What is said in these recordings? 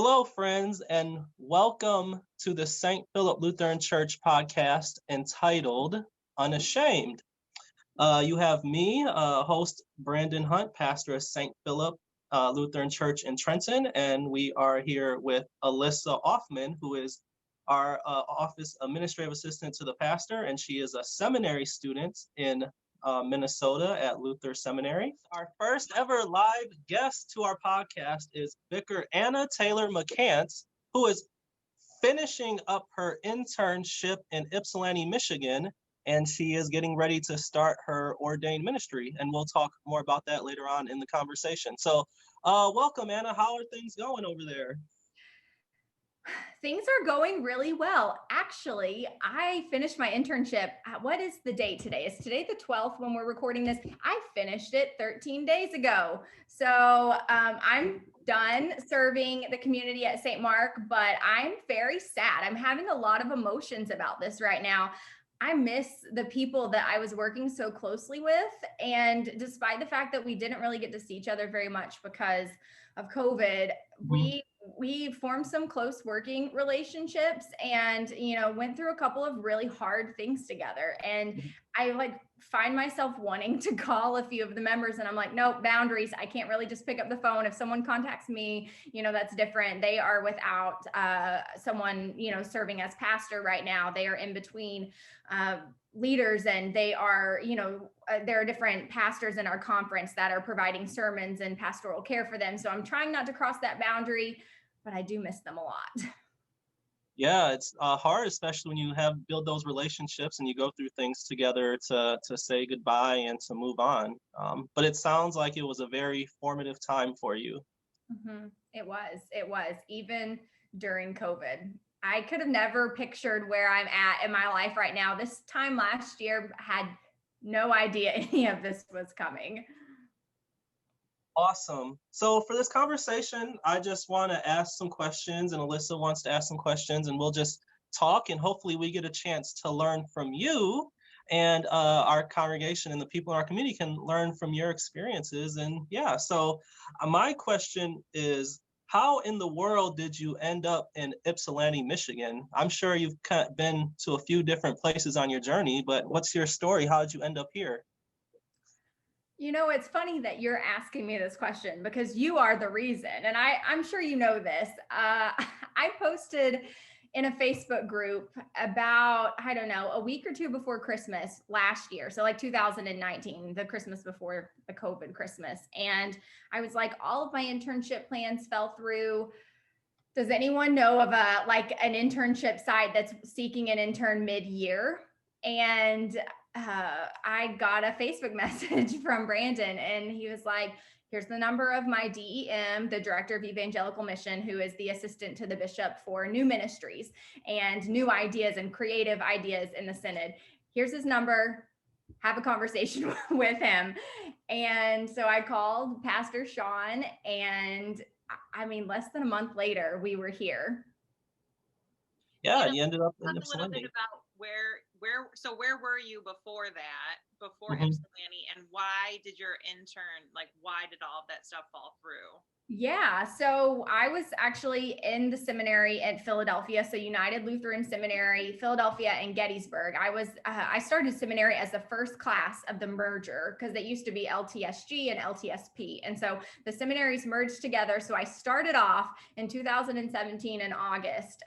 Hello, friends, and welcome to the St. Philip Lutheran Church podcast entitled Unashamed. You have me, host Brandon Hunt, pastor of St. Philip Lutheran Church in Trenton, and we are here with Alyssa Offman, who is our office administrative assistant to the pastor, and she is a seminary student in Minnesota at Luther Seminary. Our first ever live guest to our podcast is Vicar Anna Taylor-McCants, who is finishing up her internship in Ypsilanti, Michigan, and she is getting ready to start her ordained ministry. And we'll talk more about that later on in the conversation. So welcome, Anna. How are things going over there? Things are going really well. Actually, I finished my internship. What is the date today? Is today the 12th when we're recording this? I finished it 13 days ago. So I'm done serving the community at St. Mark, but I'm very sad. I'm having a lot of emotions about this right now. I miss the people that I was working so closely with. And despite the fact that we didn't really get to see each other very much because of COVID, we formed some close working relationships and, went through a couple of really hard things together. And I find myself wanting to call a few of the members and I'm like, nope, boundaries. I can't really just pick up the phone. If someone contacts me, that's different. They are without someone, serving as pastor right now. They are in between leaders and they are, there are different pastors in our conference that are providing sermons and pastoral care for them. So I'm trying not to cross that boundary, but I do miss them a lot. Yeah, it's hard, especially when you build those relationships and you go through things together to say goodbye and to move on. But it sounds like it was a very formative time for you. Mm-hmm. It was, even during COVID. I could have never pictured where I'm at in my life right now. This time last year, had no idea any of this was coming. Awesome. So for this conversation, I just want to ask some questions and Alyssa wants to ask some questions and we'll just talk and hopefully we get a chance to learn from you and our congregation and the people in our community can learn from your experiences. And yeah, so my question is, how in the world did you end up in Ypsilanti, Michigan? I'm sure you've been to a few different places on your journey, but what's your story? How did you end up here? It's funny that you're asking me this question because you are the reason. And I'm sure you know this. I posted in a Facebook group about, I don't know, a week or two before Christmas last year. So 2019, the Christmas before the COVID Christmas. And I was like, all of my internship plans fell through. Does anyone know of an internship site that's seeking an intern mid-year? And I got a Facebook message from Brandon and he was like, here's the number of my DEM, the director of evangelical mission, who is the assistant to the bishop for new ministries and new ideas and creative ideas in the synod. Here's his number, have a conversation with him. And so I called Pastor Sean and less than a month later, we were here. Yeah, you ended up in Talk a little bit about where were you before Ypsilanti, and why did your intern, why did all of that stuff fall through? Yeah, so I was actually in the seminary at Philadelphia, so United Lutheran Seminary, Philadelphia and Gettysburg. I started seminary as the first class of the merger because they used to be LTSG and LTSP. And so the seminaries merged together. So I started off in 2017 in August,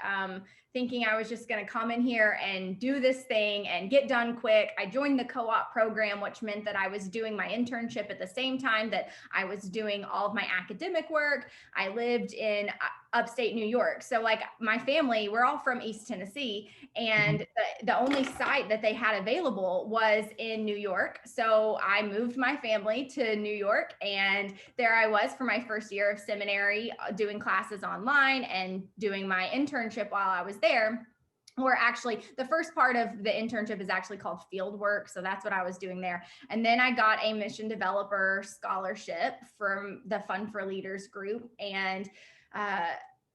thinking I was just going to come in here and do this thing and get done quick. I joined the co-op program, which meant that I was doing my internship at the same time that I was doing all of my academic work. I lived in upstate New York. So my family, we're all from East Tennessee, and the only site that they had available was in New York. So I moved my family to New York, and there I was for my first year of seminary, doing classes online and doing my internship while I was there. Or actually, the first part of the internship is actually called field work. So that's what I was doing there. And then I got a mission developer scholarship from the Fund for Leaders group. And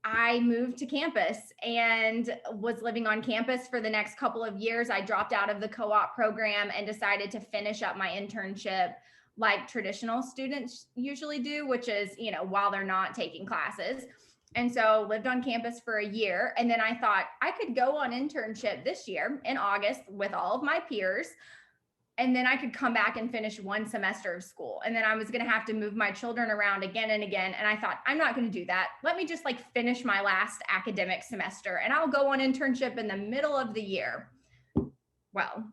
I moved to campus and was living on campus for the next couple of years. I dropped out of the co-op program and decided to finish up my internship like traditional students usually do, which is, while they're not taking classes. And so lived on campus for a year. And then I thought I could go on internship this year in August with all of my peers. And then I could come back and finish one semester of school. And then I was going to have to move my children around again and again. And I thought, I'm not going to do that. Let me just like finish my last academic semester and I'll go on internship in the middle of the year. Well,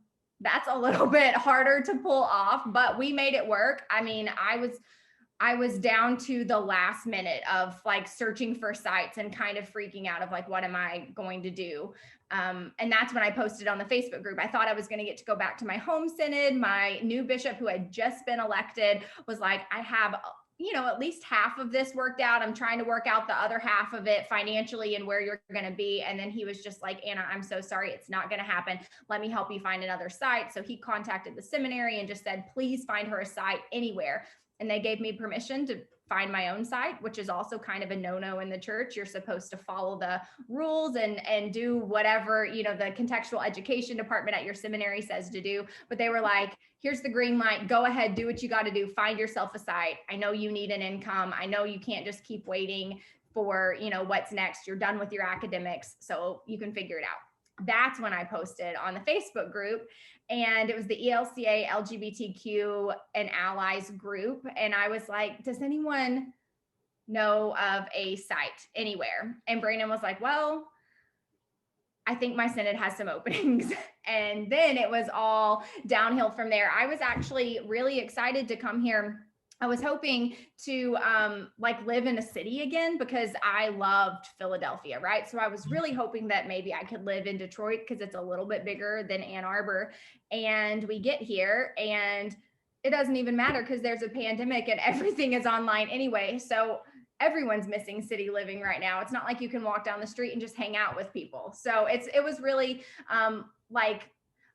that's a little bit harder to pull off, but we made it work. I mean, I was down to the last minute of like searching for sites and kind of freaking out of like, what am I going to do? And that's when I posted on the Facebook group. I thought I was going to get to go back to my home synod. My new bishop who had just been elected was like, I have, at least half of this worked out. I'm trying to work out the other half of it financially and where you're going to be. And then he was just like, Anna, I'm so sorry. It's not going to happen. Let me help you find another site. So he contacted the seminary and just said, please find her a site anywhere. And they gave me permission to find my own site, which is also kind of a no-no in the church. You're supposed to follow the rules and do whatever, the contextual education department at your seminary says to do. But they were like, here's the green light, go ahead, do what you got to do, find yourself a site. I know you need an income. I know you can't just keep waiting for, what's next. You're done with your academics, so you can figure it out. That's when I posted on the Facebook group. And it was the ELCA LGBTQ and allies group. And I was like, does anyone know of a site anywhere? And Brandon was like, well, I think my synod has some openings. And then it was all downhill from there. I was actually really excited to come here. I was hoping to live in a city again because I loved Philadelphia, right? So I was really hoping that maybe I could live in Detroit because it's a little bit bigger than Ann Arbor. And we get here and it doesn't even matter because there's a pandemic and everything is online anyway. So everyone's missing city living right now. It's not like you can walk down the street and just hang out with people. So it was really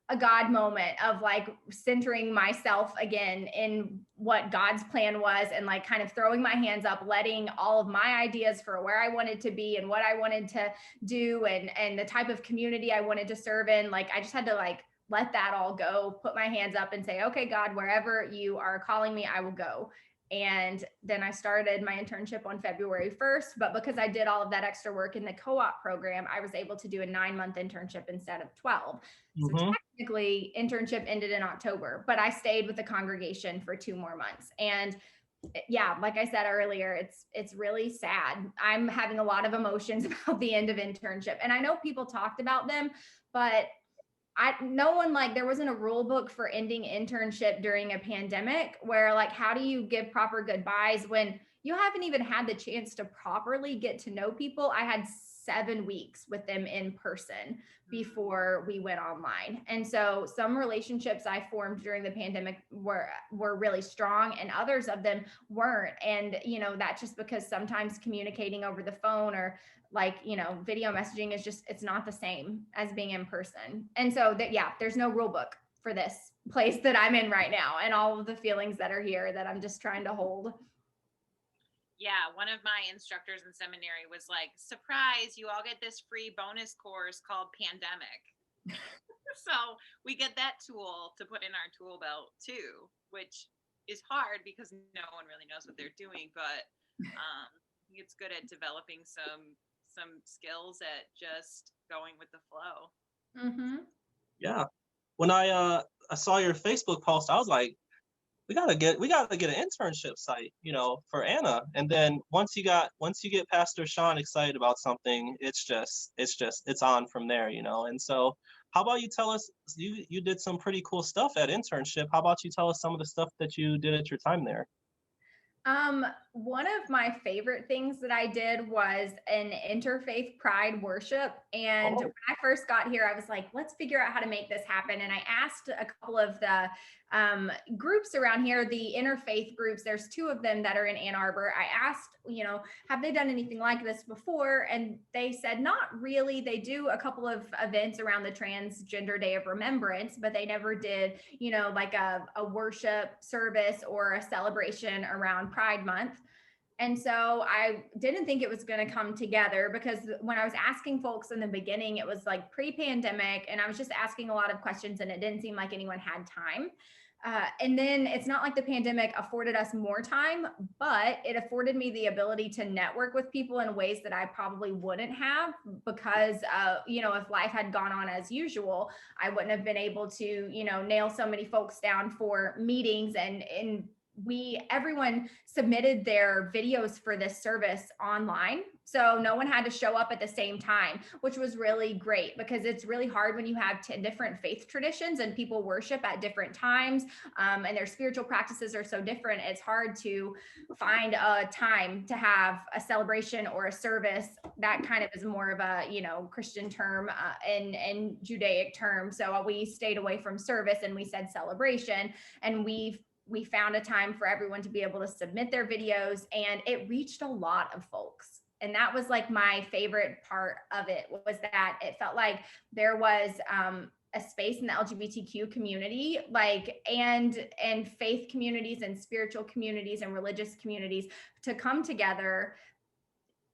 a God moment of like centering myself again in what God's plan was and like kind of throwing my hands up, letting all of my ideas for where I wanted to be and what I wanted to do and the type of community I wanted to serve in. Like, I just had to like, let that all go, put my hands up and say, okay, God, wherever you are calling me, I will go. And then I started my internship on February 1st, but because I did all of that extra work in the co-op program, I was able to do a 9-month internship instead of 12. So technically internship ended in October, but I stayed with the congregation for 2 more months. And yeah, like I said earlier, it's really sad. I'm having a lot of emotions about the end of internship. And I know people talked about them, but there wasn't a rule book for ending internship during a pandemic where like, how do you give proper goodbyes when you haven't even had the chance to properly get to know people? I had 7 weeks with them in person before we went online. And so some relationships I formed during the pandemic were really strong and others of them weren't. And, that's just because sometimes communicating over the phone or video messaging is just, it's not the same as being in person. And so there's no rule book for this place that I'm in right now and all of the feelings that are here that I'm just trying to hold. Yeah, one of my instructors in seminary was like, surprise, you all get this free bonus course called Pandemic. So we get that tool to put in our tool belt too, which is hard because no one really knows what they're doing, but it's good at developing some skills at just going with the flow. Mm-hmm. Yeah. When I saw your Facebook post, I was like, we gotta get an internship site, for Anna. And then once you get Pastor Sean excited about something, it's on from there, And so how about you tell us, you did some pretty cool stuff at internship. How about you tell us some of the stuff that you did at your time there? One of my favorite things that I did was an interfaith pride worship. And when I first got here, I was like, let's figure out how to make this happen. And I asked a couple of the groups around here, the interfaith groups, there's 2 of them that are in Ann Arbor. I asked, have they done anything like this before? And they said, not really. They do a couple of events around the Transgender Day of Remembrance, but they never did, like a worship service or a celebration around Pride Month. And so I didn't think it was going to come together because when I was asking folks in the beginning, it was like pre-pandemic and I was just asking a lot of questions and it didn't seem like anyone had time. And then it's not like the pandemic afforded us more time, but it afforded me the ability to network with people in ways that I probably wouldn't have, because, if life had gone on as usual, I wouldn't have been able to, nail so many folks down for meetings. And everyone submitted their videos for this service online. So no one had to show up at the same time, which was really great, because it's really hard when you have 10 different faith traditions and people worship at different times, and their spiritual practices are so different. It's hard to find a time to have a celebration or a service. That kind of is more of a, Christian term, and Judaic term. So we stayed away from service and we said celebration, and we found a time for everyone to be able to submit their videos, and it reached a lot of folks. And that was like my favorite part of it, was that it felt like there was a space in the LGBTQ community, and faith communities and spiritual communities and religious communities, to come together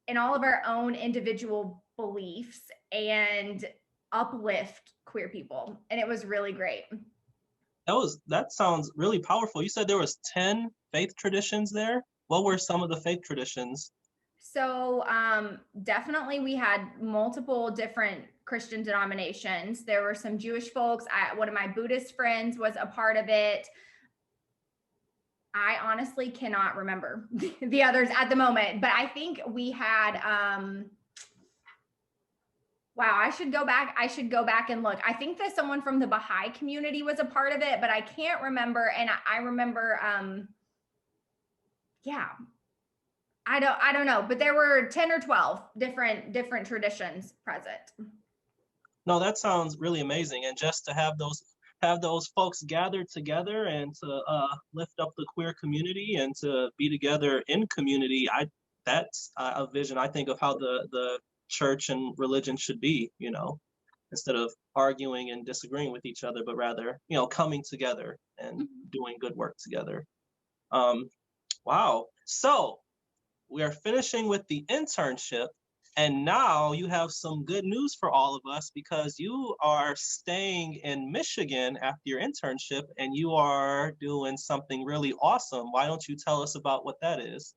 in all of our own individual beliefs and uplift queer people. And it was really great. That sounds really powerful. You said there was 10 faith traditions there. What were some of the faith traditions? So definitely we had multiple different Christian denominations. There were some Jewish folks. One of my Buddhist friends was a part of it. I honestly cannot remember the others at the moment, but I think we had, wow, I should go back and look. I think that someone from the Baha'i community was a part of it, but I can't remember. And I remember, yeah, I don't know, but there were 10 or 12 different traditions present. No, that sounds really amazing. And just to have those folks gathered together and to lift up the queer community and to be together in community, that's a vision, I think, of how the church and religion should be, instead of arguing and disagreeing with each other, but rather, coming together and doing good work together. Wow. So we are finishing with the internship, and now you have some good news for all of us, because you are staying in Michigan after your internship and you are doing something really awesome. Why don't you tell us about what that is?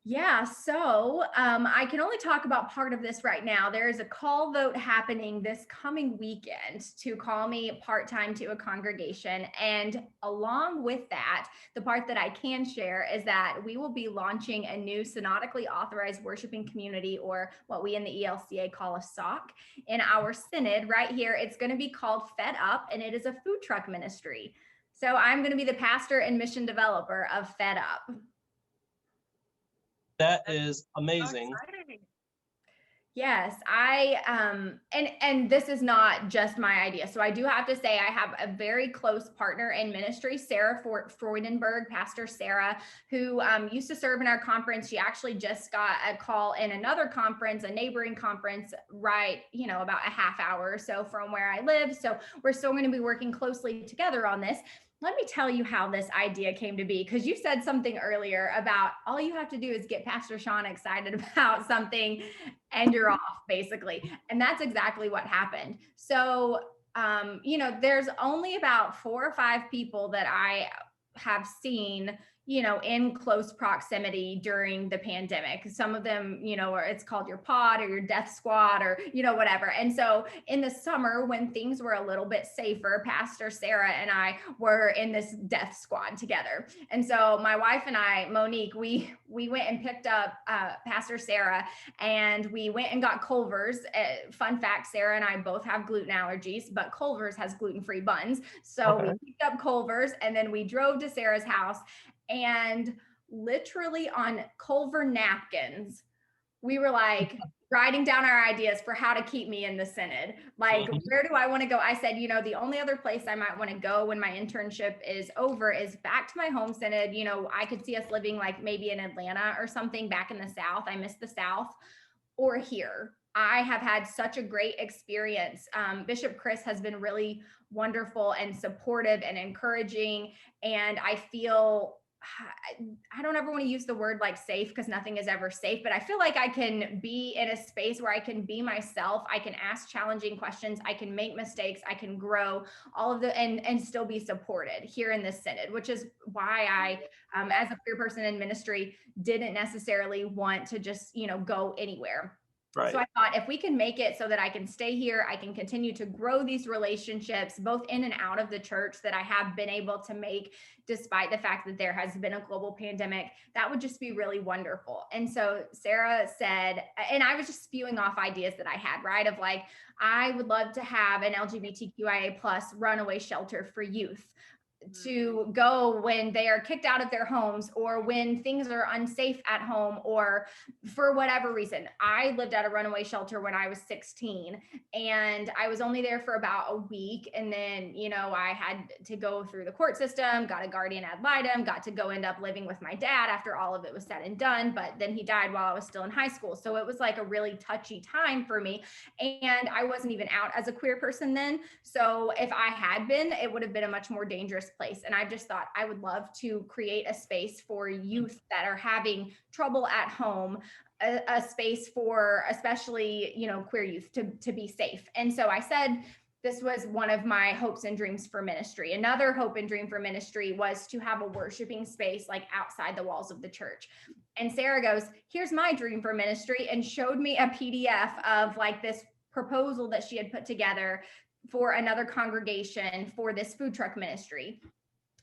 Yeah, so I can only talk about part of this right now. There is a call vote happening this coming weekend to call me part-time to a congregation. And along with that, the part that I can share is that we will be launching a new synodically authorized worshiping community, or what we in the ELCA call a SOC, in our synod right here. It's going to be called Fed Up, and it is a food truck ministry. So I'm going to be the pastor and mission developer of Fed Up. That is amazing. Yes, and this is not just my idea. So I do have to say I have a very close partner in ministry, Sarah Freudenberg, Pastor Sarah, who used to serve in our conference. She actually just got a call in another conference, a neighboring conference, right, about a half hour or so from where I live. So we're still going to be working closely together on this. Let me tell you how this idea came to be, because you said something earlier about all you have to do is get Pastor Sean excited about something and you're off, basically. And that's exactly what happened. So, there's only about 4 or 5 people that I have seen, in close proximity during the pandemic. Some of them, or it's called your pod or your death squad or, whatever. And so in the summer, when things were a little bit safer, Pastor Sarah and I were in this death squad together. And so my wife and I, Monique, we went and picked up Pastor Sarah, and we went and got Culver's. Fun fact, Sarah and I both have gluten allergies, but Culver's has gluten-free buns. So we picked up Culver's, and then we drove to Sarah's house, and literally on Culver napkins, we were like writing down our ideas for how to keep me in the synod. Like, where do I want to go? I said, the only other place I might want to go when my internship is over is back to my home synod. I could see us living like maybe in Atlanta or something back in the South. I miss the South. Or here. I have had such a great experience. Bishop Chris has been really wonderful and supportive and encouraging. And I feel I don't ever want to use the word like safe, because nothing is ever safe, but I feel like I can be in a space where I can be myself. I can ask challenging questions. I can make mistakes. I can grow all of the, and still be supported here in this synod, which is why I, as a queer person in ministry, didn't necessarily want to just, go anywhere. Right. So I thought, if we can make it so that I can stay here, I can continue to grow these relationships, both in and out of the church, that I have been able to make despite the fact that there has been a global pandemic, that would just be really wonderful. And so Sarah said, and I was just spewing off ideas that I had, right? Of like, I would love to have an LGBTQIA+ runaway shelter for youth, to go when they are kicked out of their homes, or when things are unsafe at home, or for whatever reason. I lived at a runaway shelter when I was 16, and I was only there for about a week. And then, I had to go through the court system, got a guardian ad litem, got to go end up living with my dad after all of it was said and done. But then he died while I was still in high school. So it was like a really touchy time for me. And I wasn't even out as a queer person then. So if I had been, it would have been a much more dangerous place. And I just thought I would love to create a space for youth that are having trouble at home, a space for especially, queer youth to be safe. And so I said, this was one of my hopes and dreams for ministry. Another hope and dream for ministry was to have a worshiping space like outside the walls of the church. And Sarah goes, here's my dream for ministry, and showed me a PDF of like this proposal that she had put together for another congregation for this food truck ministry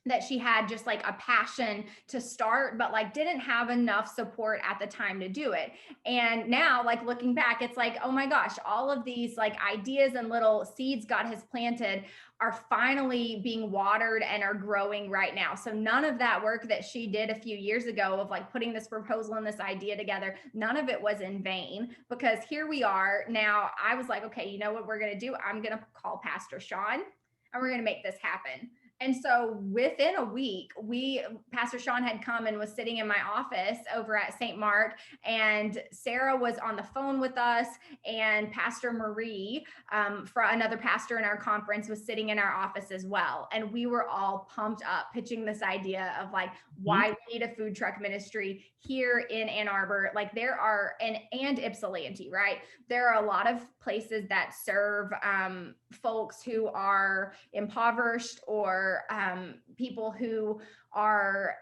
that she had just like a passion to start, but like didn't have enough support at the time to do it. And now, like looking back, it's like, oh my gosh, all of these like ideas and little seeds God has planted are finally being watered and are growing right now. So none of that work that she did a few years ago of like putting this proposal and this idea together, none of it was in vain, because here we are now. I was like, okay, you know what we're going to do? I'm going to call Pastor Sean and we're going to make this happen. And so within a week, Pastor Sean had come and was sitting in my office over at St. Mark, and Sarah was on the phone with us, and Pastor Marie, for another pastor in our conference, was sitting in our office as well. And we were all pumped up pitching this idea of like, why we need a food truck ministry here in Ann Arbor. Like there are, and Ypsilanti, right? There are a lot of places that serve folks who are impoverished, or people who are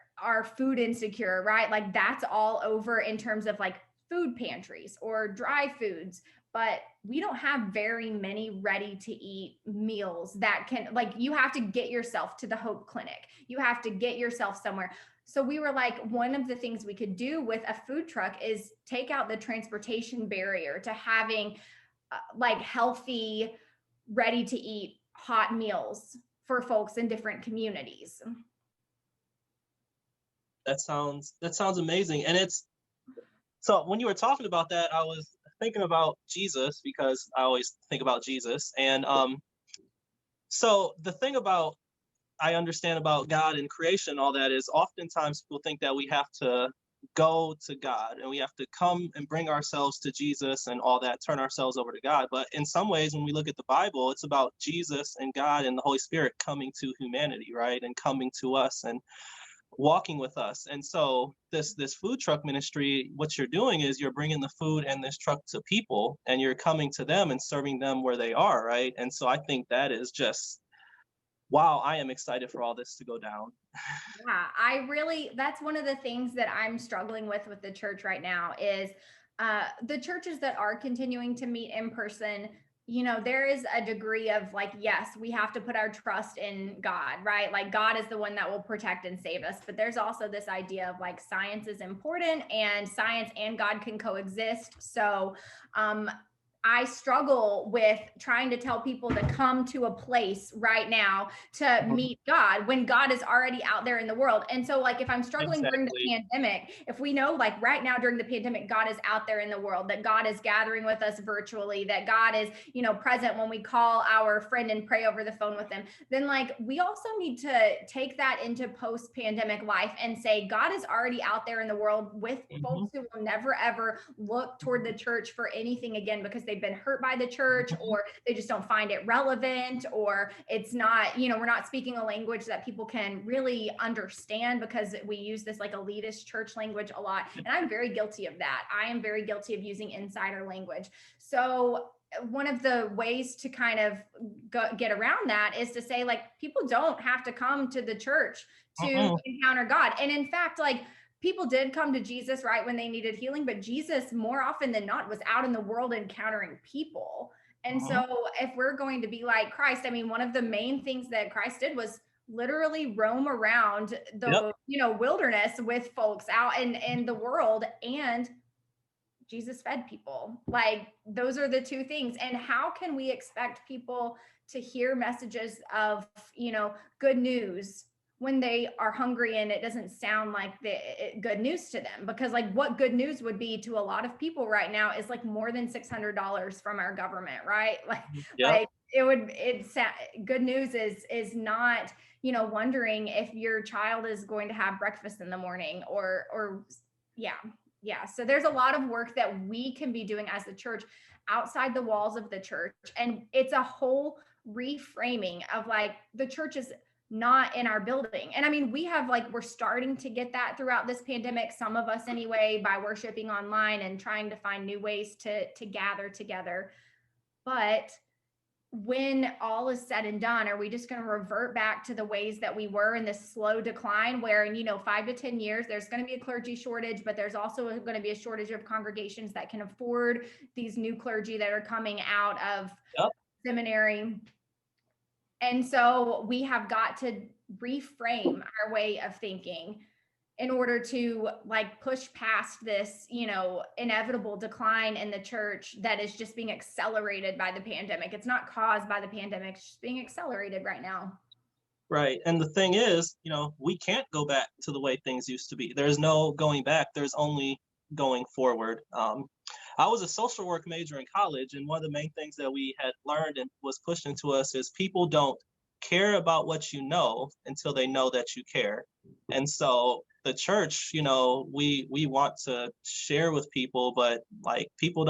food insecure, right? Like that's all over in terms of like food pantries or dry foods, but we don't have very many ready to eat meals that can, like, you have to get yourself to the Hope Clinic. You have to get yourself somewhere. So we were like, one of the things we could do with a food truck is take out the transportation barrier to having like healthy, ready to eat hot meals for folks in different communities. That sounds amazing. And so when you were talking about that, I was thinking about Jesus, because I always think about Jesus. And so the thing about, I understand about God and creation, all that, is oftentimes people think that we have to go to God and we have to come and bring ourselves to Jesus and all that, turn ourselves over to God. But in some ways, when we look at the Bible, it's about Jesus and God and the Holy Spirit coming to humanity, right? And coming to us and walking with us. And so this food truck ministry, what you're doing is you're bringing the food and this truck to people, and you're coming to them and serving them where they are, right? And so I think that is just, wow, I am excited for all this to go down. Yeah, that's one of the things that I'm struggling with the church right now is the churches that are continuing to meet in person. There is a degree of like, yes, we have to put our trust in God, right? Like God is the one that will protect and save us. But there's also this idea of like science is important, and science and God can coexist. So I struggle with trying to tell people to come to a place right now to meet God when God is already out there in the world. And so like, if I'm struggling during the pandemic, if we know like right now during the pandemic, God is out there in the world, that God is gathering with us virtually, that God is, present when we call our friend and pray over the phone with them, then like, we also need to take that into post-pandemic life and say, God is already out there in the world with folks who will never, ever look toward the church for anything again, because they've been hurt by the church, or they just don't find it relevant, or it's not, we're not speaking a language that people can really understand because we use this like elitist church language a lot. And I'm very guilty of that. I am very guilty of using insider language. So one of the ways to kind of get around that is to say, like, people don't have to come to the church to encounter God. And in fact, like, people did come to Jesus, right, when they needed healing, but Jesus, more often than not, was out in the world encountering people. And so if we're going to be like Christ, I mean, one of the main things that Christ did was literally roam around the wilderness with folks out in the world, and Jesus fed people. Like, those are the two things. And how can we expect people to hear messages of, good news when they are hungry and it doesn't sound like good news to them? Because like, what good news would be to a lot of people right now is like more than $600 from our government, right? Like good news is not, wondering if your child is going to have breakfast in the morning or yeah. So there's a lot of work that we can be doing as the church outside the walls of the church. And it's a whole reframing of like, the church is not in our building. And I mean, we're starting to get that throughout this pandemic, some of us anyway, by worshiping online and trying to find new ways to gather together. But when all is said and done, are we just going to revert back to the ways that we were in this slow decline where in 5 to 10 years there's going to be a clergy shortage, but there's also going to be a shortage of congregations that can afford these new clergy that are coming out of seminary? And so we have got to reframe our way of thinking in order to like push past this, inevitable decline in the church that is just being accelerated by the pandemic. It's not caused by the pandemic, it's just being accelerated right now. Right. And the thing is, we can't go back to the way things used to be. There's no going back. There's only going forward. I was a social work major in college, and one of the main things that we had learned and was pushed into us is people don't care about what you know until they know that you care. And so the church, we want to share with people, but like people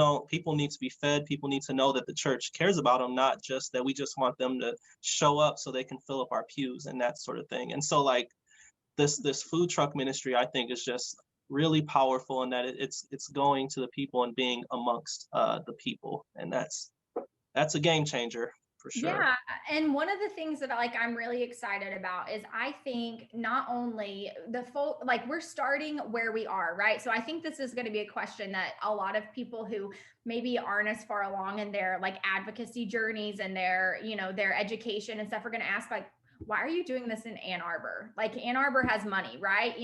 need to be fed. People need to know that the church cares about them, not just that we just want them to show up so they can fill up our pews and that sort of thing. And so like this food truck ministry, I think, is just really powerful in that it's going to the people and being amongst the people. And that's a game changer. For sure. Yeah. And one of the things that I'm really excited about is I think not only we're starting where we are, right? So I think this is going to be a question that a lot of people who maybe aren't as far along in their like advocacy journeys and their, their education and stuff are going to ask, like, why are you doing this in Ann Arbor? Like, Ann Arbor has money, right?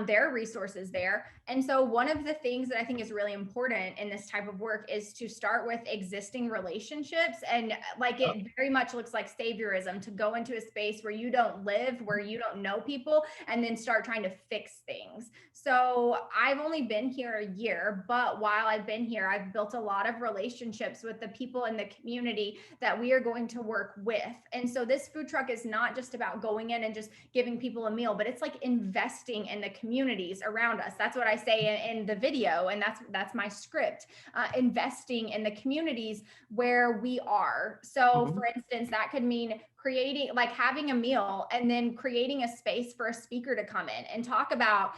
There are resources there. And so one of the things that I think is really important in this type of work is to start with existing relationships. And like, it very much looks like saviorism, to go into a space where you don't live, where you don't know people, and then start trying to fix things. So I've only been here a year, but while I've been here, I've built a lot of relationships with the people in the community that we are going to work with. And so this food truck is not just about going in and just giving people a meal, but it's like investing in the communities around us. That's what I say in the video, and that's my script. Investing in the communities where we are. So for instance, that could mean creating, like having a meal and then creating a space for a speaker to come in and talk about,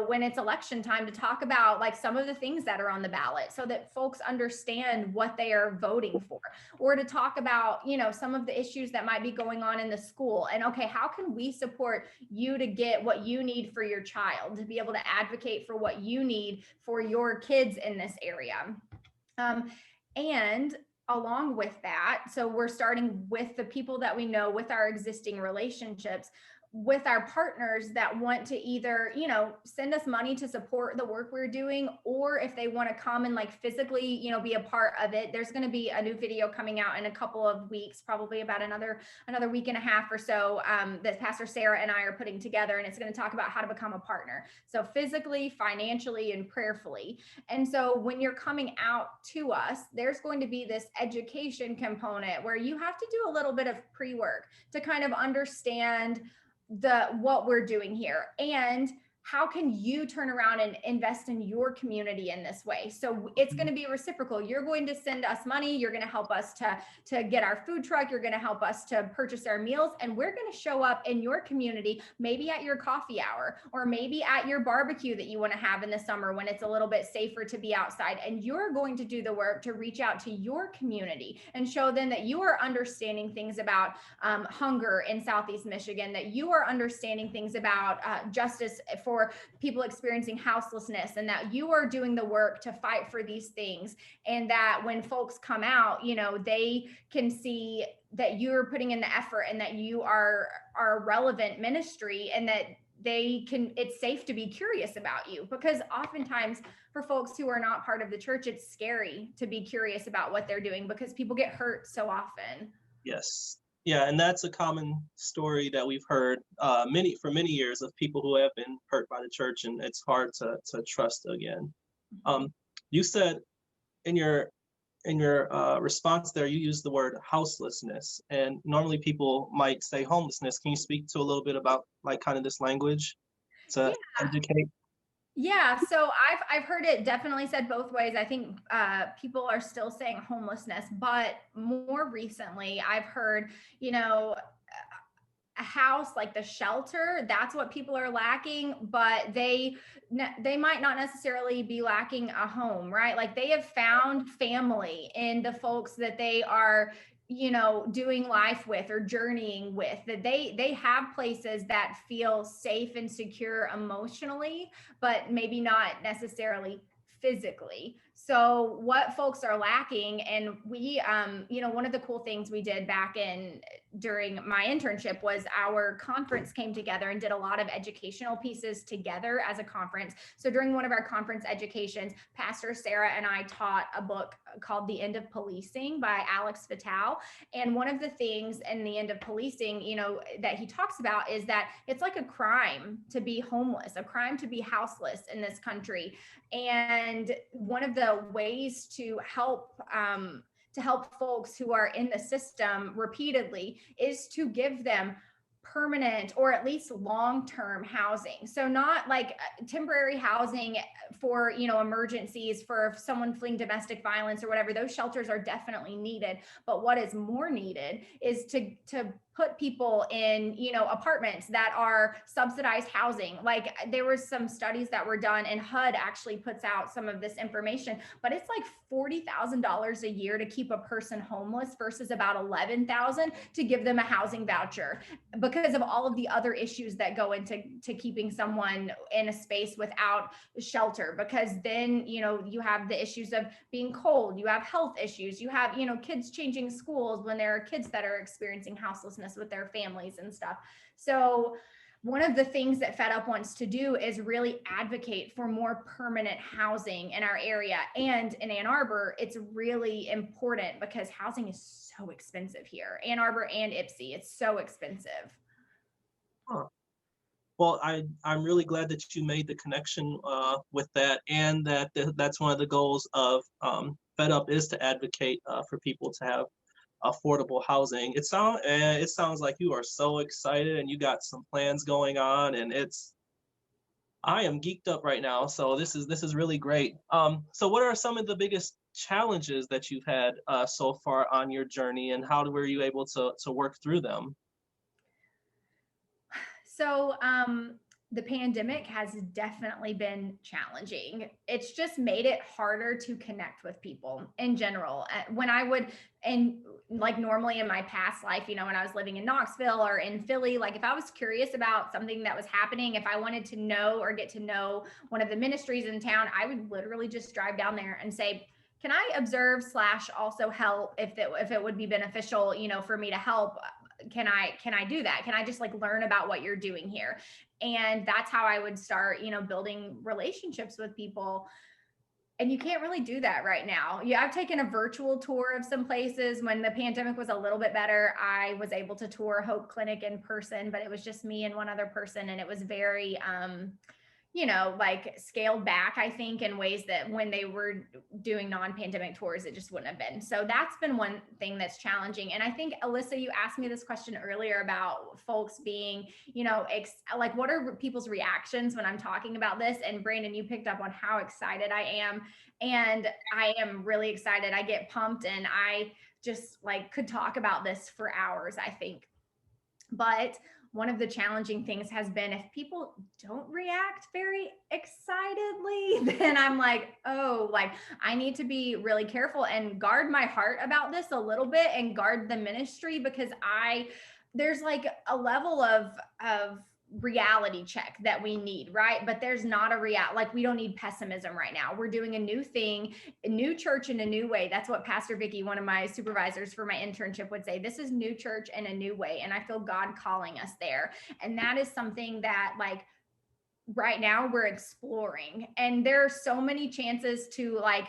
when it's election time, to talk about like some of the things that are on the ballot so that folks understand what they are voting for, or to talk about, some of the issues that might be going on in the school. And okay, how can we support you to get what you need for your child, to be able to advocate for what you need for your kids in this area. And along with that, so we're starting with the people that we know, with our existing relationships, with our partners that want to either, send us money to support the work we're doing, or if they want to come and like physically, be a part of it. There's going to be a new video coming out in a couple of weeks, probably about another week and a half or so, that Pastor Sarah and I are putting together. And it's going to talk about how to become a partner. So physically, financially, and prayerfully. And so when you're coming out to us, there's going to be this education component where you have to do a little bit of pre-work to kind of understand what we're doing here. And how can you turn around and invest in your community in this way? So it's going to be reciprocal. You're going to send us money. You're going to help us to get our food truck. You're going to help us to purchase our meals. And we're going to show up in your community, maybe at your coffee hour, or maybe at your barbecue that you want to have in the summer when it's a little bit safer to be outside. And you're going to do the work to reach out to your community and show them that you are understanding things about hunger in Southeast Michigan, that you are understanding things about justice for people experiencing houselessness, and that you are doing the work to fight for these things. And that when folks come out, you know, they can see that you're putting in the effort and that you are a relevant ministry, and that it's safe to be curious about you. Because oftentimes for folks who are not part of the church, it's scary to be curious about what they're doing because people get hurt so often. Yes. Yeah, and that's a common story that we've heard for many years of people who have been hurt by the church, and it's hard to trust again. You said in your response there, you used the word houselessness, and normally people might say homelessness. Can you speak to a little bit about like kind of this language to educate? Yeah, so I've heard it definitely said both ways. I think people are still saying homelessness, but more recently I've heard, you know, a house, like the shelter, that's what people are lacking, but they might not necessarily be lacking a home, right? Like they have found family in the folks that they are, you know, doing life with or journeying with, that they have places that feel safe and secure emotionally, but maybe not necessarily physically. So what folks are lacking, and we, you know, one of the cool things we did back during my internship was our conference came together and did a lot of educational pieces together as a conference. So during one of our conference educations, Pastor Sarah and I taught a book called The End of Policing by Alex Vitale. And one of the things in The End of Policing, you know, that he talks about is that it's like a crime to be homeless, a crime to be houseless in this country. And one of the ways to help folks who are in the system repeatedly is to give them permanent or at least long-term housing. So not like temporary housing for, you know, emergencies, for someone fleeing domestic violence or whatever. Those shelters are definitely needed. But what is more needed is to put people in, you know, apartments that are subsidized housing. Like there were some studies that were done, and HUD actually puts out some of this information, but it's like $40,000 a year to keep a person homeless versus about $11,000 to give them a housing voucher, because of all of the other issues that go into keeping someone in a space without shelter. Because then, you know, you have the issues of being cold, you have health issues, you have, you know, kids changing schools when there are kids that are experiencing houselessness with their families and stuff. So one of the things that Fed Up wants to do is really advocate for more permanent housing in our area. And in Ann Arbor, it's really important because housing is so expensive here. Ann Arbor and Ypsi, it's so expensive. Huh. Well, I'm really glad that you made the connection with that, and that's one of the goals of Fed Up is to advocate for people to have affordable housing. It sounds like you are so excited and you got some plans going on, and I am geeked up right now. So this is really great. So what are some of the biggest challenges that you've had so far on your journey, and how were you able to work through them? So the pandemic has definitely been challenging. It's just made it harder to connect with people in general. When I would, and like normally in my past life, you know, when I was living in Knoxville or in Philly, like if I was curious about something that was happening, if I wanted to know or get to know one of the ministries in town, I would literally just drive down there and say, can I observe / also help if it would be beneficial, you know, for me to help? Can I do that? Can I just like learn about what you're doing here? And that's how I would start, you know, building relationships with people. And you can't really do that right now. Yeah, I've taken a virtual tour of some places. When the pandemic was a little bit better, I was able to tour Hope Clinic in person, but it was just me and one other person. And it was very, like scaled back, I think, in ways that when they were doing non-pandemic tours, it just wouldn't have been. So that's been one thing that's challenging. And I think, Alyssa, you asked me this question earlier about folks being, like, what are people's reactions when I'm talking about this? And Brandon, you picked up on how excited I am. And I am really excited. I get pumped, and I just like could talk about this for hours, I think. But one of the challenging things has been if people don't react very excitedly, then I'm like, oh, like I need to be really careful and guard my heart about this a little bit and guard the ministry, because there's like a level of reality check that we need, right? But there's not like we don't need pessimism right now. We're doing a new thing, a new church in a new way. That's what Pastor Vicky, one of my supervisors for my internship, would say. This is new church in a new way. And I feel God calling us there. And that is something that like right now we're exploring. And there are so many chances to like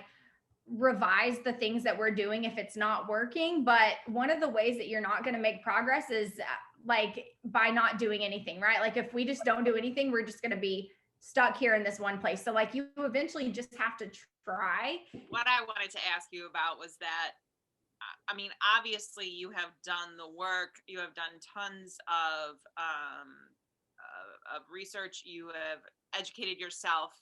revise the things that we're doing if it's not working. But one of the ways that you're not going to make progress is like by not doing anything, right? Like if we just don't do anything, we're just going to be stuck here in this one place. So like you eventually just have to try. What I wanted to ask you about was that, I mean, obviously you have done the work, you have done tons of research, you have educated yourself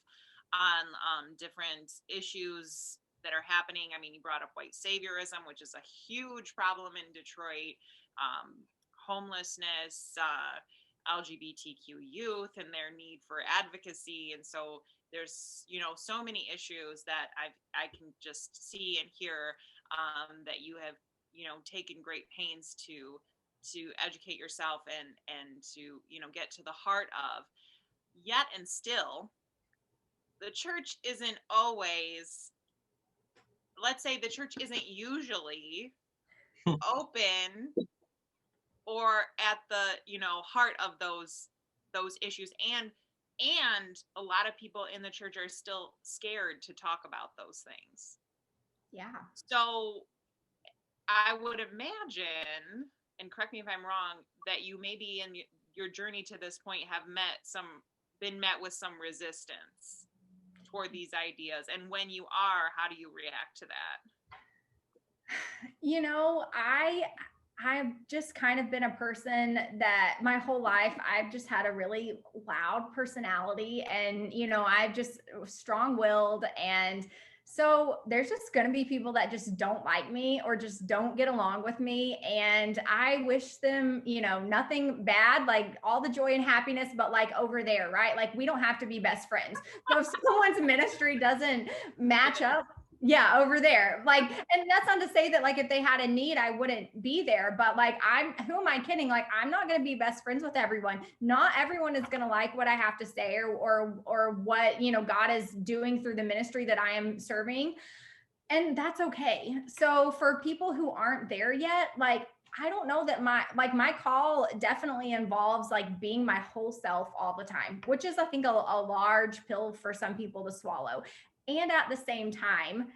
on different issues that are happening. I mean, you brought up white saviorism, which is a huge problem in Detroit, homelessness, LGBTQ youth and their need for advocacy. And so there's, so many issues that I can just see and hear that you have, taken great pains to educate yourself and to, get to the heart of. Yet and still, the church isn't always, let's say the church isn't usually open or at the, heart of those issues. And a lot of people in the church are still scared to talk about those things. Yeah. So I would imagine, and correct me if I'm wrong, that you maybe in your journey to this point have been met with some resistance toward these ideas. And when you are, how do you react to that? I've just kind of been a person that my whole life, I've just had a really loud personality, and, I've just strong-willed. And so there's just going to be people that just don't like me or just don't get along with me. And I wish them, nothing bad, like all the joy and happiness, but like over there, right? Like we don't have to be best friends. So if someone's ministry doesn't match up, yeah, over there. Like, and that's not to say that like if they had a need, I wouldn't be there, but like who am I kidding? Like I'm not going to be best friends with everyone. Not everyone is going to like what I have to say or what, God is doing through the ministry that I am serving. And that's okay. So for people who aren't there yet, like I don't know that my call definitely involves like being my whole self all the time, which is I think a large pill for some people to swallow. And at the same time,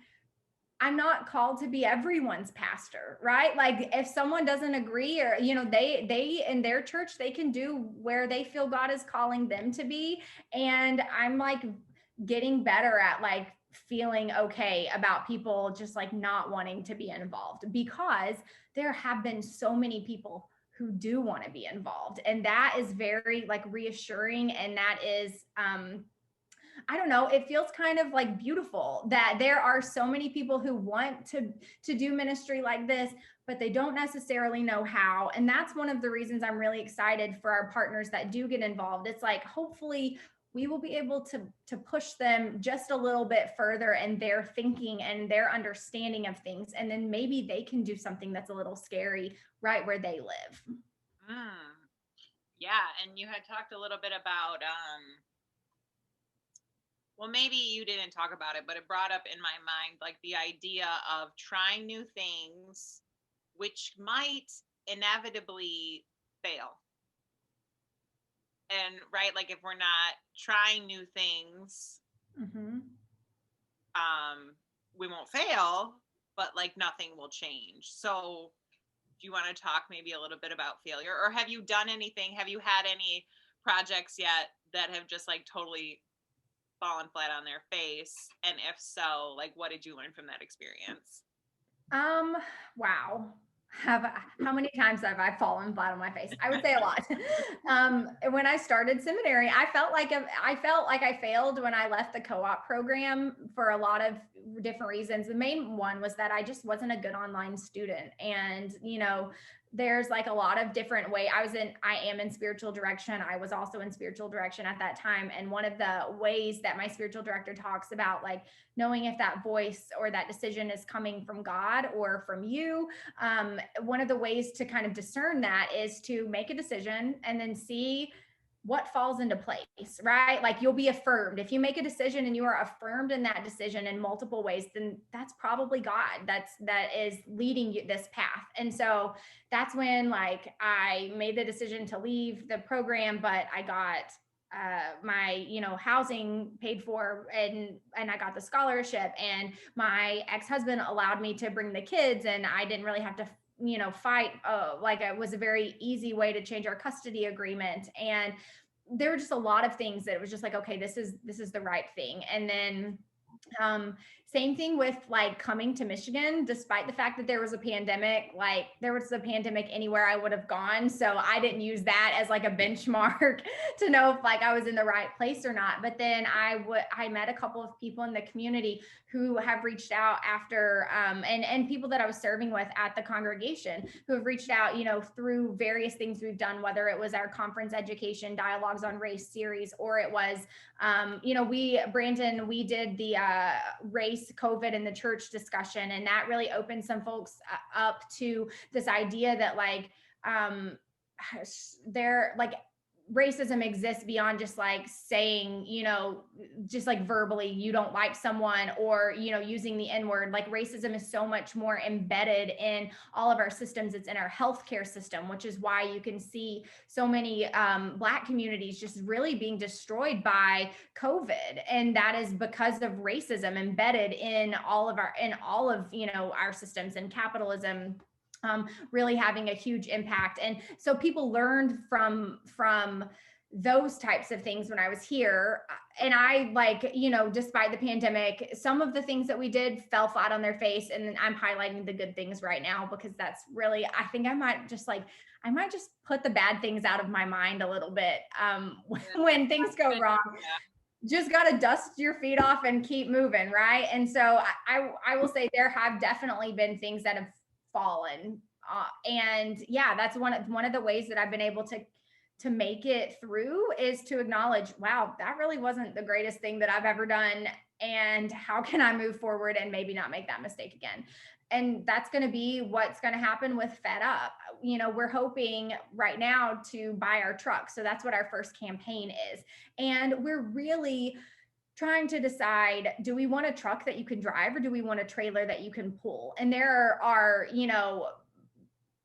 I'm not called to be everyone's pastor, right? Like if someone doesn't agree or, they in their church, they can do where they feel God is calling them to be. And I'm like getting better at like feeling okay about people just like not wanting to be involved, because there have been so many people who do want to be involved. And that is very like reassuring. And that is, I don't know, it feels kind of like beautiful that there are so many people who want to do ministry like this, but they don't necessarily know how. And that's one of the reasons I'm really excited for our partners that do get involved. It's like, hopefully we will be able to push them just a little bit further in their thinking and their understanding of things. And then maybe they can do something that's a little scary right where they live. Yeah. And you had talked a little bit about, well, maybe you didn't talk about it, but it brought up in my mind, like the idea of trying new things, which might inevitably fail. And right, like if we're not trying new things, we won't fail, but like nothing will change. So do you want to talk maybe a little bit about failure, or have you done anything? Have you had any projects yet that have just like totally fallen flat on their face? And if so, like, what did you learn from that experience? Wow. How many times have I fallen flat on my face? I would say a lot. When I started seminary, I felt like I failed when I left the co-op program for a lot of different reasons. The main one was that I just wasn't a good online student. And, there's like a lot of different ways. I am in spiritual direction. I was also in spiritual direction at that time. And one of the ways that my spiritual director talks about, like, knowing if that voice or that decision is coming from God or from you. One of the ways to kind of discern that is to make a decision and then see what falls into place, right? Like, you'll be affirmed. If you make a decision and you are affirmed in that decision in multiple ways, then that's probably God that is leading you this path. And so that's when, like, I made the decision to leave the program, but I got my housing paid for, and I got the scholarship, and my ex-husband allowed me to bring the kids, and I didn't really have to fight. Like, it was a very easy way to change our custody agreement. And there were just a lot of things that it was just like, okay, this is the right thing. And then same thing with, like, coming to Michigan, despite the fact that there was a pandemic. Like, there was a pandemic anywhere I would have gone. So I didn't use that as like a benchmark to know if, like, I was in the right place or not. But then I met a couple of people in the community who have reached out after, and people that I was serving with at the congregation who have reached out, through various things we've done, whether it was our conference education dialogues on race series, or it was, we did the race, COVID in the church discussion. And that really opened some folks up to this idea that, like, they're like, racism exists beyond just like saying, just like verbally, you don't like someone, or, using the N-word. Like, racism is so much more embedded in all of our systems. It's in our healthcare system, which is why you can see so many Black communities just really being destroyed by COVID. And that is because of racism embedded in all of our systems, and capitalism really having a huge impact. And so people learned from those types of things when I was here. And I, like, despite the pandemic, some of the things that we did fell flat on their face. And I'm highlighting the good things right now, because that's really, I think I might just put the bad things out of my mind a little bit when things go wrong. Just got to dust your feet off and keep moving, right? And so I will say there have definitely been things that have fallen, and yeah, that's one of the ways that I've been able to make it through, is to acknowledge, wow, that really wasn't the greatest thing that I've ever done, and how can I move forward and maybe not make that mistake again. And that's going to be what's going to happen with Fed Up. We're hoping right now to buy our truck, so that's what our first campaign is, and we're really trying to decide, do we want a truck that you can drive, or do we want a trailer that you can pull? And there are,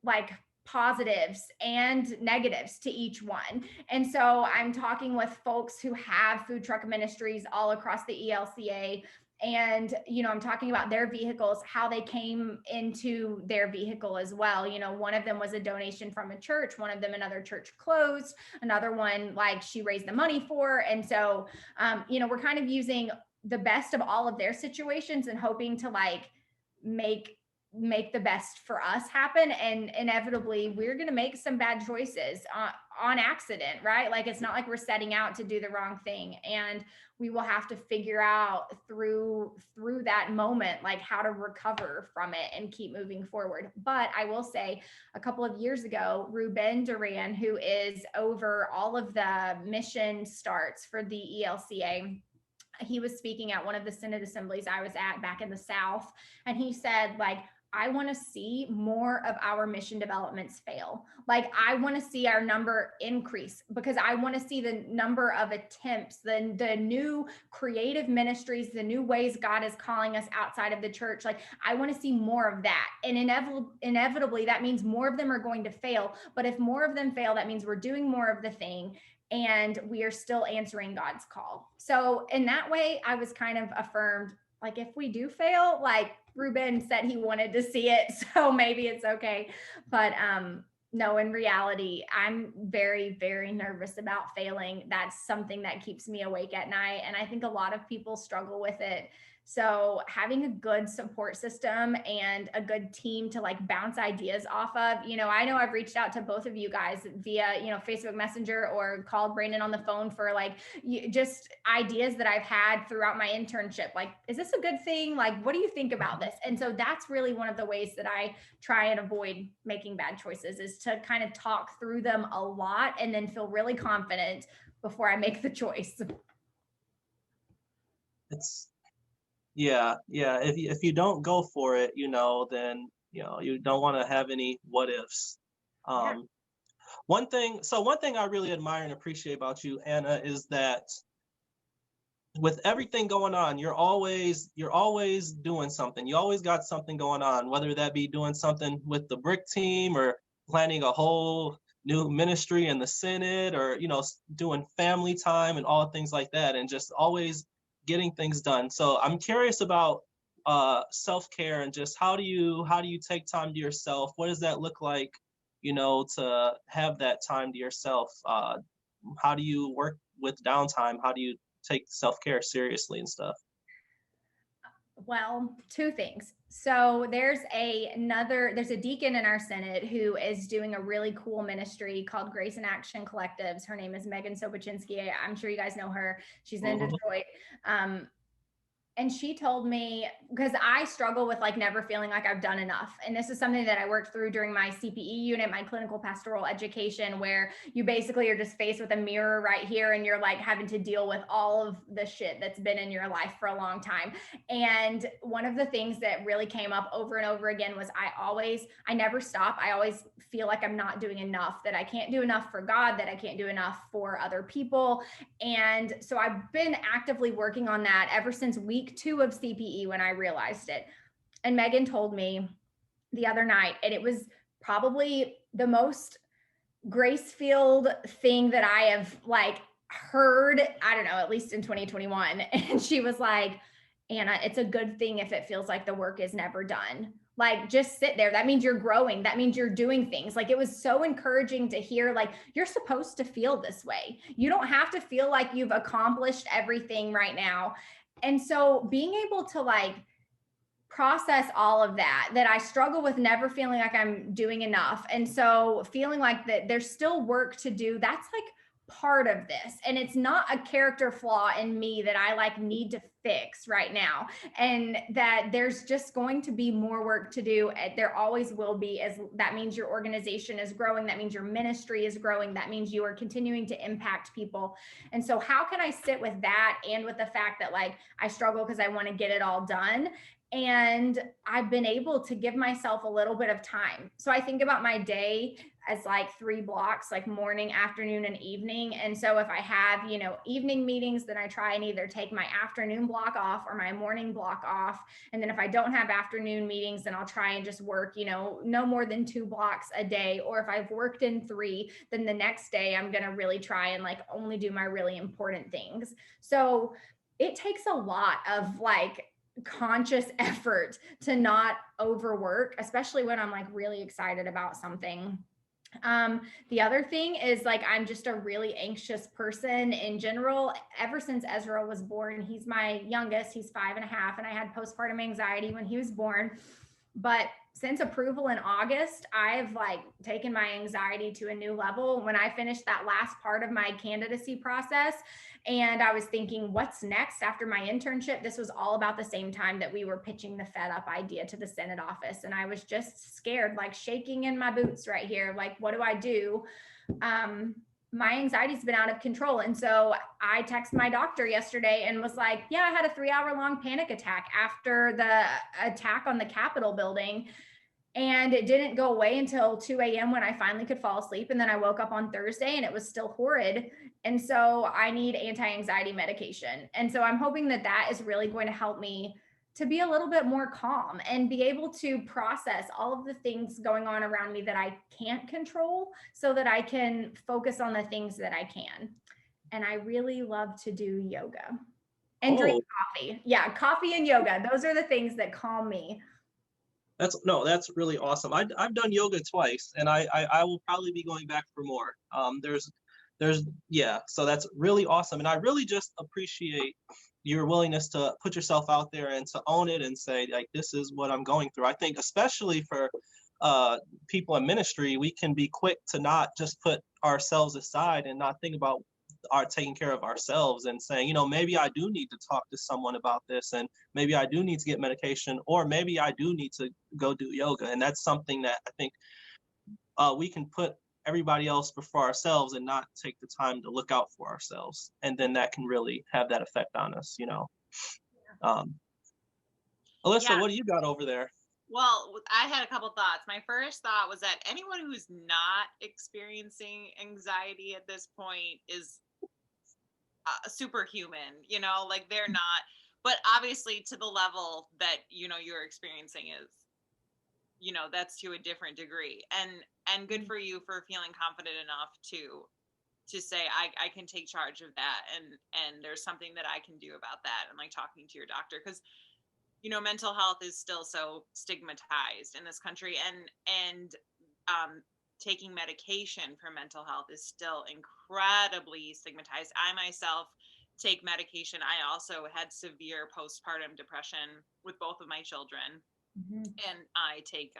like, positives and negatives to each one. And so I'm talking with folks who have food truck ministries all across the ELCA. And, I'm talking about their vehicles, how they came into their vehicle as well. One of them was a donation from a church, one of them, another church closed, another one, like, she raised the money for. And so, we're kind of using the best of all of their situations and hoping to, like, make the best for us happen. And inevitably we're going to make some bad choices on accident, right? Like, it's not like we're setting out to do the wrong thing, and we will have to figure out through that moment, like, how to recover from it and keep moving forward. But I will say, a couple of years ago, Ruben Duran, who is over all of the mission starts for the ELCA, he was speaking at one of the Synod assemblies I was at back in the South. And he said, like, I want to see more of our mission developments fail. Like, I want to see our number increase, because I want to see the number of attempts, the new creative ministries, the new ways God is calling us outside of the church. Like, I want to see more of that. And inevitably, that means more of them are going to fail. But if more of them fail, that means we're doing more of the thing, and we are still answering God's call. So in that way, I was kind of affirmed, like, if we do fail, like, Ruben said he wanted to see it, so maybe it's okay. But No, in reality, I'm very, very nervous about failing. That's something that keeps me awake at night. And I think a lot of people struggle with it. So having a good support system and a good team to like bounce ideas off of, I know I've reached out to both of you guys via, Facebook Messenger or called Brandon on the phone for like just ideas that I've had throughout my internship. Like, is this a good thing? Like, what do you think about this? And so that's really one of the ways that I try and avoid making bad choices, is to kind of talk through them a lot and then feel really confident before I make the choice. Yeah. If you don't go for it, then you don't want to have any what ifs. Yeah. One thing I really admire and appreciate about you, Anna, is that with everything going on, you're always doing something. You always got something going on, whether that be doing something with the brick team or planning a whole new ministry in the Senate, or doing family time and all things like that, and just always getting things done. So I'm curious about self-care, and just how do you take time to yourself? What does that look like, to have that time to yourself? How do you work with downtime? How do you take self-care seriously and stuff? Well, two things. So there's a deacon in our Senate who is doing a really cool ministry called Grace in Action Collectives. Her name is Megan Sobochinsky. I'm sure you guys know her. She's in Detroit. And she told me, because I struggle with like never feeling like I've done enough. And this is something that I worked through during my CPE unit, my clinical pastoral education, where you basically are just faced with a mirror right here and you're like having to deal with all of the shit that's been in your life for a long time. And one of the things that really came up over and over again was I never stop. I always feel like I'm not doing enough, that I can't do enough for God, that I can't do enough for other people. And so I've been actively working on that ever since week 2 of CPE when I realized it. And Megan told me the other night, and it was probably the most grace-filled thing that I have like heard, I don't know, at least in 2021. And she was like, Anna, it's a good thing if it feels like the work is never done. Like, just sit there. That means you're growing. That means you're doing things. Like, it was so encouraging to hear, like, you're supposed to feel this way. You don't have to feel like you've accomplished everything right now. And so being able to like process all of that I struggle with never feeling like I'm doing enough. And so feeling like that there's still work to do, that's like part of this. And it's not a character flaw in me that I like need to fix right now. And that there's just going to be more work to do. There always will be, as that means your organization is growing. That means your ministry is growing. That means you are continuing to impact people. And so how can I sit with that and with the fact that like I struggle because I want to get it all done? And I've been able to give myself a little bit of time. So I think about my day as like 3 blocks, like morning, afternoon, and evening. And so if I have, evening meetings, then I try and either take my afternoon block off or my morning block off. And then if I don't have afternoon meetings, then I'll try and just work, no more than 2 blocks a day. Or if I've worked in 3, then the next day I'm going to really try and like only do my really important things. So it takes a lot of like conscious effort to not overwork, especially when I'm like really excited about something. The other thing is like, I'm just a really anxious person in general. Ever since Ezra was born, he's my youngest, he's 5.5, and I had postpartum anxiety when he was born. But since approval in August, I've like taken my anxiety to a new level. When I finished that last part of my candidacy process, and I was thinking, what's next after my internship? This was all about the same time that we were pitching the Fed Up idea to the Senate office. And I was just scared, like shaking in my boots right here. Like, what do I do? My anxiety's been out of control. And so I texted my doctor yesterday and was like, yeah, I had a 3-hour long panic attack after the attack on the Capitol building. And it didn't go away until 2 a.m. when I finally could fall asleep. And then I woke up on Thursday and it was still horrid. And so I need anti-anxiety medication. And so I'm hoping that that is really going to help me to be a little bit more calm and be able to process all of the things going on around me that I can't control, so that I can focus on the things that I can. And I really love to do yoga and drink coffee. Yeah, coffee and yoga. Those are the things that calm me. That's really awesome. I've done yoga twice, and I will probably be going back for more. So that's really awesome, and I really just appreciate your willingness to put yourself out there and to own it and say, like, this is what I'm going through. I think especially for people in ministry, we can be quick to not just put ourselves aside and not think about our taking care of ourselves and saying, maybe I do need to talk to someone about this, and maybe I do need to get medication, or maybe I do need to go do yoga. And that's something that I think we can put everybody else before ourselves and not take the time to look out for ourselves. And then that can really have that effect on us, Alyssa, Yeah. what do you got over there? Well, I had a couple thoughts. My first thought was that anyone who's not experiencing anxiety at this point is superhuman, like they're not, but obviously to the level that, you're experiencing is, that's to a different degree, and good for you for feeling confident enough to say, I can take charge of that. And there's something that I can do about that. And like talking to your doctor, because, mental health is still so stigmatized in this country, and taking medication for mental health is still incredibly stigmatized. I myself take medication. I also had severe postpartum depression with both of my children. Mm-hmm. And I take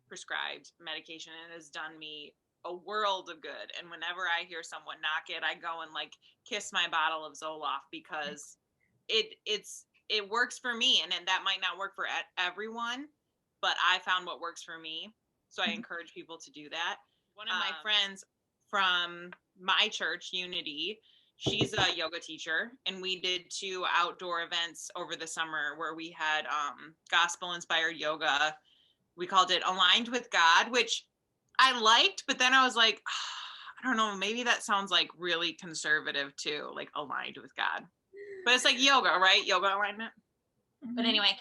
prescribed medication, and it has done me a world of good. And whenever I hear someone knock it, I go and like kiss my bottle of Zoloft, because it works for me. And that might not work for everyone, but I found what works for me. So I encourage people to do that. One of my friends from my church, Unity, she's a yoga teacher, and we did 2 outdoor events over the summer where we had gospel inspired yoga. We called it Aligned with God, which I liked, but then I was like, I don't know, maybe that sounds like really conservative too, like aligned with God. But it's like yoga, right? Yoga alignment. Mm-hmm. But anyway,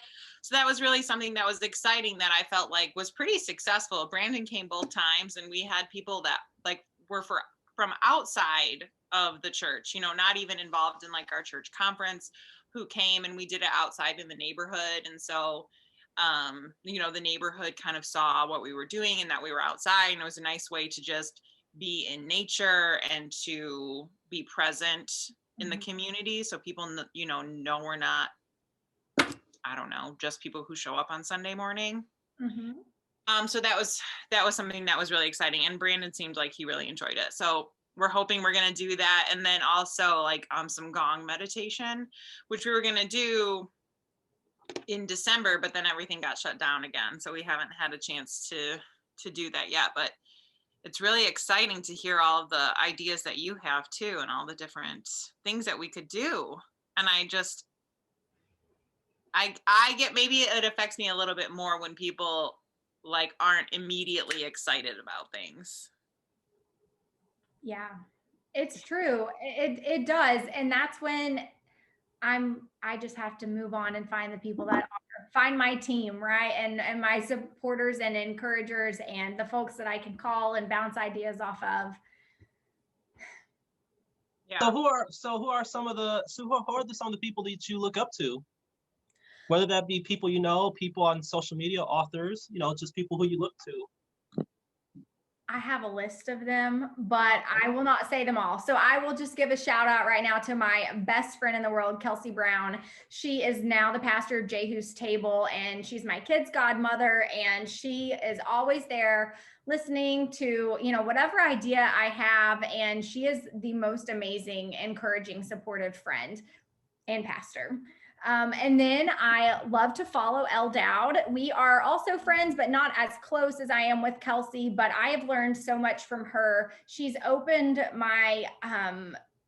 so that was really something that was exciting that I felt like was pretty successful. Brandon came both times, and we had people that like were from outside of the church, not even involved in like our church conference, who came, and we did it outside in the neighborhood. And so, the neighborhood kind of saw what we were doing and that we were outside, and it was a nice way to just be in nature and to be present in the community. So people, know we're not, I don't know, just people who show up on Sunday morning. Mm-hmm. So that was something that was really exciting, and Brandon seemed like he really enjoyed it. So we're hoping we're going to do that. And then also like some gong meditation, which we were going to do in December, but then everything got shut down again. So we haven't had a chance to do that yet, but it's really exciting to hear all of the ideas that you have too, and all the different things that we could do. And I get, maybe it affects me a little bit more when people like aren't immediately excited about things. Yeah, it's true. It does. And that's when I just have to move on and find the people that find my team, right? And my supporters and encouragers and the folks that I can call and bounce ideas off of. Yeah. So who are some of the people that you look up to? Whether that be people people on social media, authors, just people who you look to. I have a list of them, but I will not say them all. So I will just give a shout out right now to my best friend in the world, Kelsey Brown. She is now the pastor of Jehu's Table, and she's my kid's godmother, and she is always there listening to, whatever idea I have. And she is the most amazing, encouraging, supportive friend and pastor. And then I love to follow Elle Dowd. We are also friends, but not as close as I am with Kelsey, but I have learned so much from her. She's opened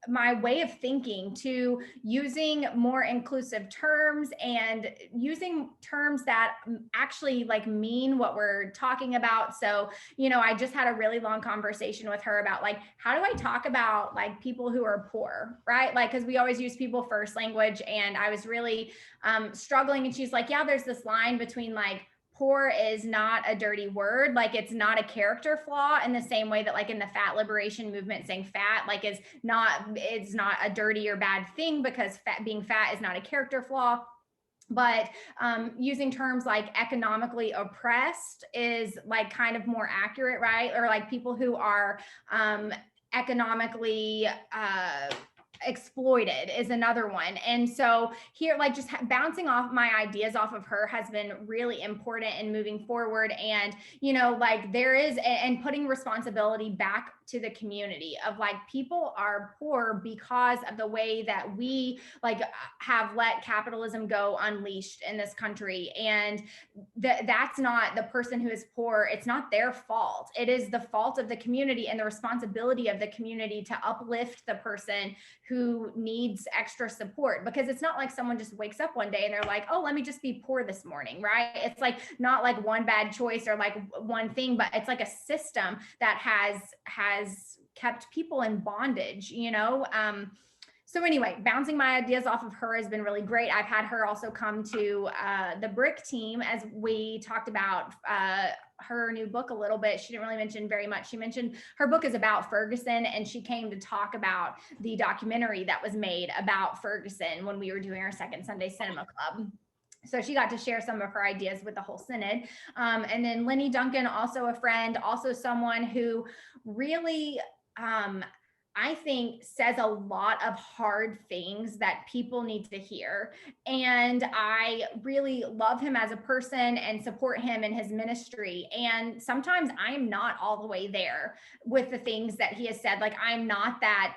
my way of thinking to using more inclusive terms and using terms that actually like mean what we're talking about. So, I just had a really long conversation with her about like, how do I talk about like people who are poor, right? Like, cause we always use people first language. And I was really struggling. And she's like, yeah, there's this line between like, poor is not a dirty word. Like it's not a character flaw in the same way that like in the fat liberation movement, saying fat like it's not a dirty or bad thing, because being fat is not a character flaw. but using terms like economically oppressed is like kind of more accurate, right? Or like people who are economically exploited is another one. And so here, like just bouncing off my ideas off of her has been really important in moving forward. And, you know, like there is, and putting responsibility back to the community of like, people are poor because of the way that we like have let capitalism go unleashed in this country. And that's not the person who is poor. It's not their fault. It is the fault of the community and the responsibility of the community to uplift the person who needs extra support, because it's not like someone just wakes up one day and they're like, oh, let me just be poor this morning, right? It's like not like one bad choice or like one thing, but it's like a system that has kept people in bondage, you know? So anyway, bouncing my ideas off of her has been really great. I've had her also come to the Brick team as we talked about her new book a little bit. She didn't really mention very much. She mentioned her book is about Ferguson, and she came to talk about the documentary that was made about Ferguson when we were doing our second Sunday Cinema Club. So she got to share some of her ideas with the whole synod. And then Lenny Duncan, also a friend, also someone who really, I think, says a lot of hard things that people need to hear. And I really love him as a person and support him in his ministry. And sometimes I am not all the way there with the things that he has said. Like, I'm not that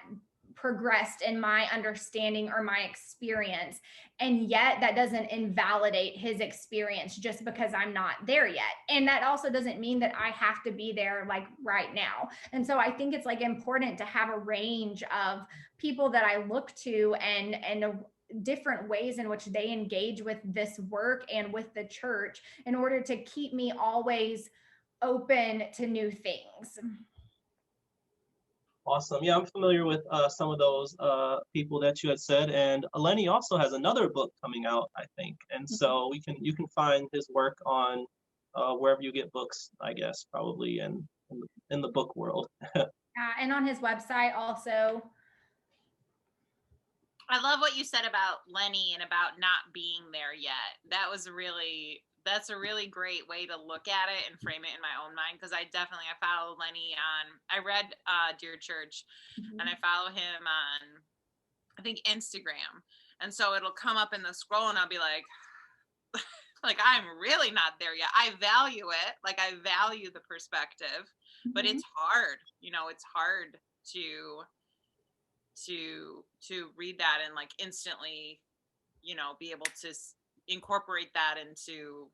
progressed in my understanding or my experience. And yet that doesn't invalidate his experience just because I'm not there yet. And that also doesn't mean that I have to be there like right now. And so I think it's like important to have a range of people that I look to and different ways in which they engage with this work and with the church in order to keep me always open to new things. Awesome. Yeah, I'm familiar with some of those people that you had said, and Lenny also has another book coming out, I think, and so you can find his work on wherever you get books, I guess, probably in the book world. And on his website also. I love what you said about Lenny and about not being there yet. That's a really great way to look at it and frame it in my own mind, because I follow Lenny I read Dear Church, and I follow him on, I think, Instagram. And so it'll come up in the scroll and I'll be like, like, I'm really not there yet. I value it. Like, I value the perspective, but it's hard, it's hard to read that and like instantly, be able to incorporate that into,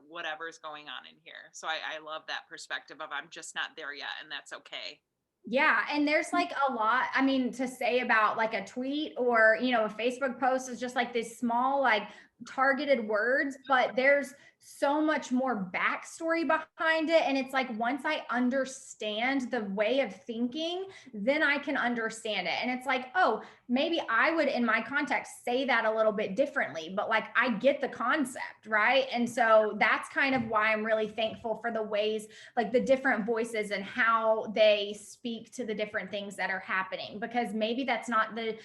whatever's going on in here. So I love that perspective of I'm just not there yet, and that's okay. Yeah. And there's like a lot, I mean, to say about like a tweet or, a Facebook post is just like this small, like targeted words, but there's so much more backstory behind it. And it's like, once I understand the way of thinking, then I can understand it. And it's like, oh, maybe I would, in my context, say that a little bit differently, but like, I get the concept, right? And so that's kind of why I'm really thankful for the ways, like the different voices and how they speak to the different things that are happening, because maybe that's not the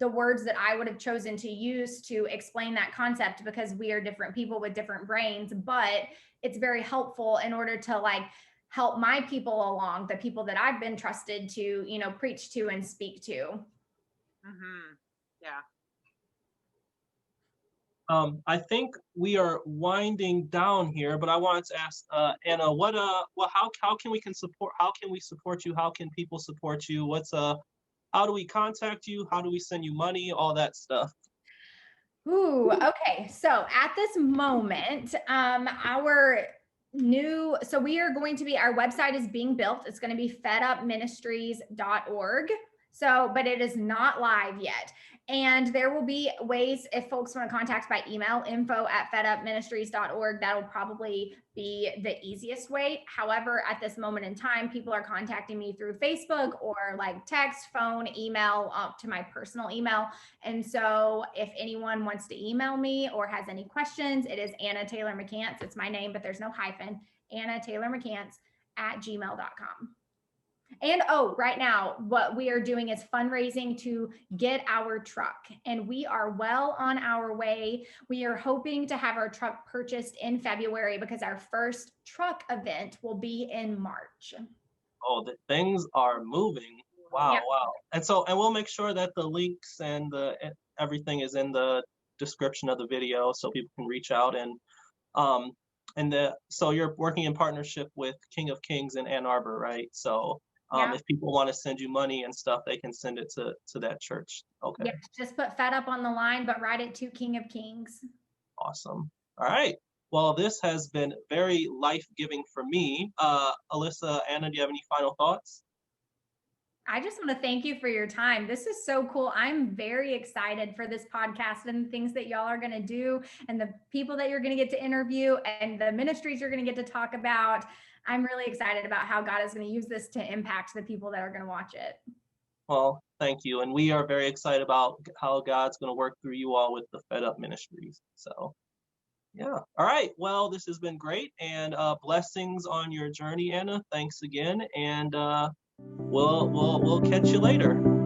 words that I would have chosen to use to explain that concept, because we are different people with different brains, but it's very helpful in order to like help my people along, the people that I've been trusted to, preach to and speak to. Yeah. I think we are winding down here, but I wanted to ask Anna, how can we support you? How can people support you? How do we contact you? How do we send you money? All that stuff. Ooh, okay. So at this moment, our website is being built. It's going to be fedupministries.org. So, but it is not live yet. And there will be ways, if folks want to contact by email, info@fedupministries.org, that'll probably be the easiest way. However, at this moment in time, people are contacting me through Facebook or like text, phone, email, up to my personal email. And so if anyone wants to email me or has any questions, it is Anna Taylor-McCants. It's my name, but there's no hyphen. Anna Taylor-McCants @gmail.com. And right now, what we are doing is fundraising to get our truck, and we are well on our way. We are hoping to have our truck purchased in February because our first truck event will be in March. Oh, the things are moving. Yeah. Wow. And we'll make sure that the links and everything is in the description of the video so people can reach out. So you're working in partnership with King of Kings in Ann Arbor, right? So Yeah. if people want to send you money and stuff, they can send it to that church. Okay. Yeah, just put Fed Up on the line, but write it to King of Kings. Awesome. All right. Well, this has been very life-giving for me. Alyssa, Anna, do you have any final thoughts? I just want to thank you for your time. This is so cool. I'm very excited for this podcast and the things that y'all are going to do and the people that you're going to get to interview and the ministries you're going to get to talk about. I'm really excited about how God is going to use this to impact the people that are going to watch it. Well, thank you. And we are very excited about how God's going to work through you all with the Fed Up Ministries. So, yeah. All right. Well, this has been great. And blessings on your journey, Anna. Thanks again. And we'll catch you later.